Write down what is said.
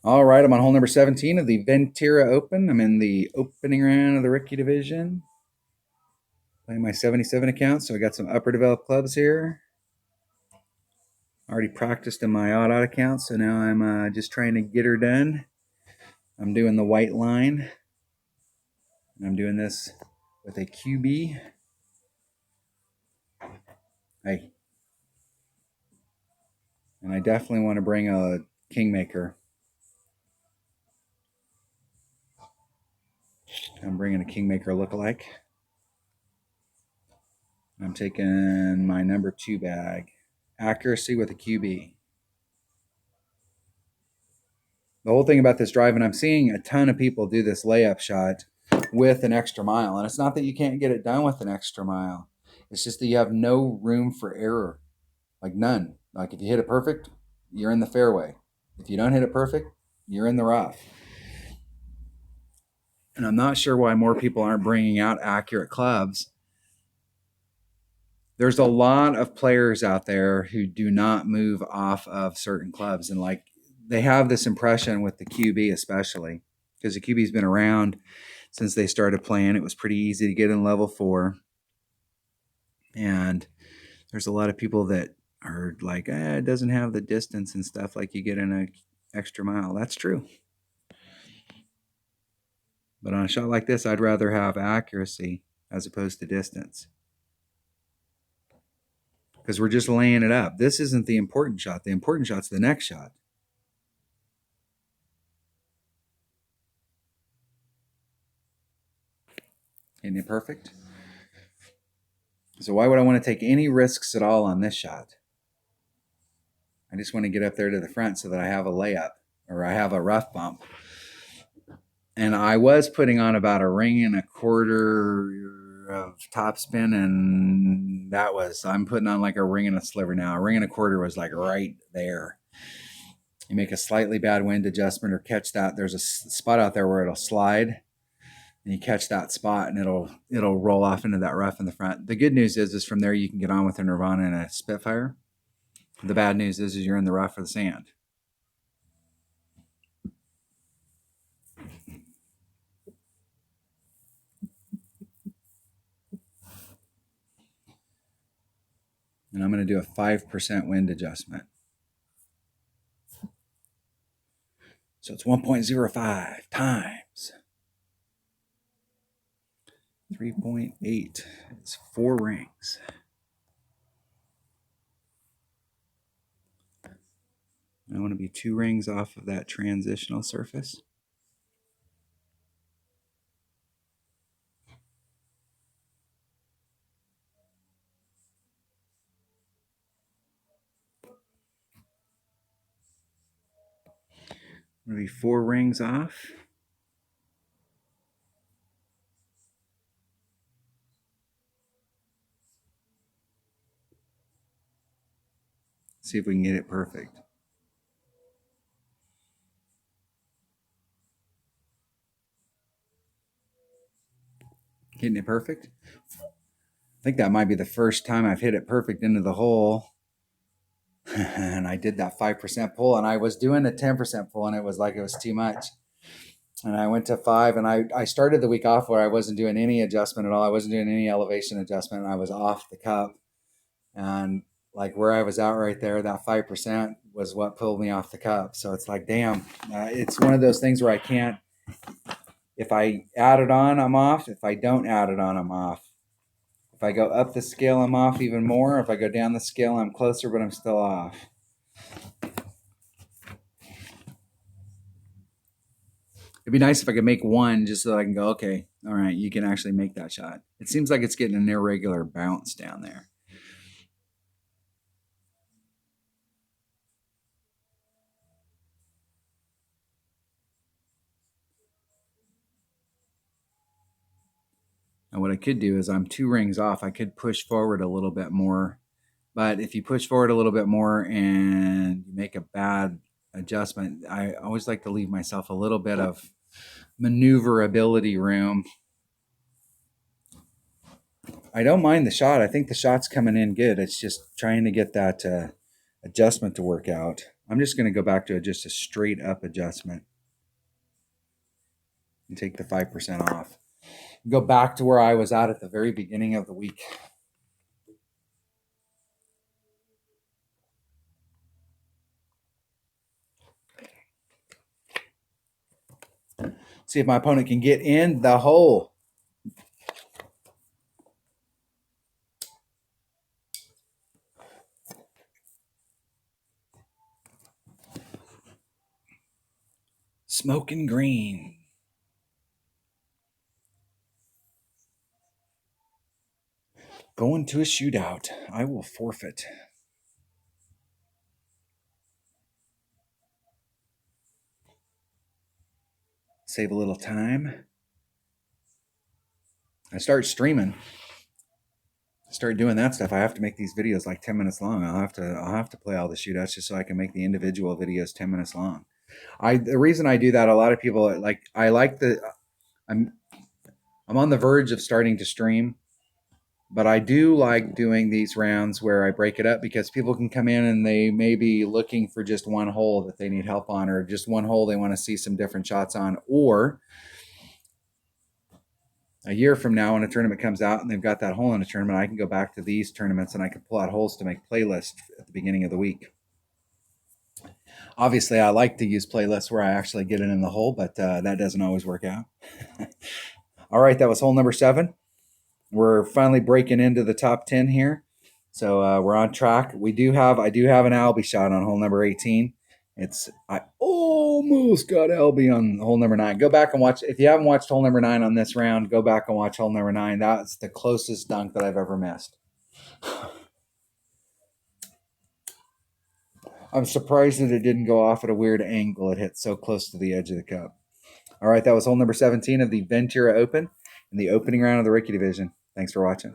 All right, I'm on hole number 17 of the Ventura Open. I'm in the opening round of the rookie division. Playing my 77 account, so I got some upper developed clubs here. Already practiced in my odd account, so now I'm just trying to get her done. I'm doing the white line. I'm doing this with a QB. Hey. And I definitely want to bring a Kingmaker. I'm bringing a Kingmaker lookalike. I'm taking my number 2 bag. Accuracy with a QB. The whole thing about this drive, and I'm seeing a ton of people do this layup shot with an extra mile. And it's not that you can't get it done with an extra mile. It's just that you have no room for error. Like none. Like if you hit it perfect, you're in the fairway. If you don't hit it perfect, you're in the rough. And I'm not sure why more people aren't bringing out accurate clubs. There's a lot of players out there who do not move off of certain clubs. And like they have this impression with the QB, especially because the QB's been around since they started playing. It was pretty easy to get in level 4. And there's a lot of people that are like, it doesn't have the distance and stuff like you get in an extra mile. That's true. But on a shot like this, I'd rather have accuracy as opposed to distance. Because we're just laying it up. This isn't the important shot. The important shot's the next shot. Isn't it perfect? So why would I want to take any risks at all on this shot? I just want to get up there to the front so that I have a layup or I have a rough bump. And I was putting on about a ring and a quarter of topspin, and I'm putting on like a ring and a sliver now. A ring and a quarter was like right there. You make a slightly bad wind adjustment or catch that. There's a spot out there where it'll slide, and you catch that spot, and it'll roll off into that rough in the front. The good news is from there you can get on with a Nirvana and a Spitfire. The bad news is you're in the rough or the sand. And I'm going to do a 5% wind adjustment. So it's 1.05 times 3.8. It's 4 rings. I want to be 2 rings off of that transitional surface. I'm going to be 4 rings off. See if we can get it perfect. Hitting it perfect. I think that might be the first time I've hit it perfect into the hole. And I did that 5% pull, and I was doing a 10% pull, and it was like it was too much. And I went to 5, and I started the week off where I wasn't doing any adjustment at all. I wasn't doing any elevation adjustment, and I was off the cup. And like where I was out right there, that 5% was what pulled me off the cup. So it's like, damn, it's one of those things where I can't, if I add it on, I'm off. If I don't add it on, I'm off. If I go up the scale, I'm off even more. If I go down the scale, I'm closer, but I'm still off. It'd be nice if I could make one just so that I can go, okay, all right, you can actually make that shot. It seems like it's getting an irregular bounce down there. And what I could do is I'm 2 rings off. I could push forward a little bit more. But if you push forward a little bit more and you make a bad adjustment, I always like to leave myself a little bit of maneuverability room. I don't mind the shot. I think the shot's coming in good. It's just trying to get that adjustment to work out. I'm just going to go back to just a straight up adjustment and take the 5% off. Go back to where I was at the very beginning of the week. See if my opponent can get in the hole. Smoking green. Going to a shootout. I will forfeit. Save a little time. I start streaming. Start doing that stuff. I have to make these videos like 10 minutes long. I'll have to play all the shootouts just so I can make the individual videos 10 minutes long. The reason I do that, a lot of people I'm on the verge of starting to stream, but I do like doing these rounds where I break it up because people can come in and they may be looking for just one hole that they need help on, or just one hole they want to see some different shots on, or a year from now when a tournament comes out and they've got that hole in a tournament, I can go back to these tournaments and I can pull out holes to make playlists at the beginning of the week. Obviously, I like to use playlists where I actually get it in the hole, but that doesn't always work out. All right, that was hole number 7. We're finally breaking into the top 10 here. So we're on track. I do have an Albie shot on hole number 18. I almost got Albie on hole number 9. Go back and watch. If you haven't watched hole number 9 on this round, go back and watch hole number 9. That's the closest dunk that I've ever missed. I'm surprised that it didn't go off at a weird angle. It hit so close to the edge of the cup. All right, that was hole number 17 of the Ventura Open in the opening round of the rookie division. Thanks for watching.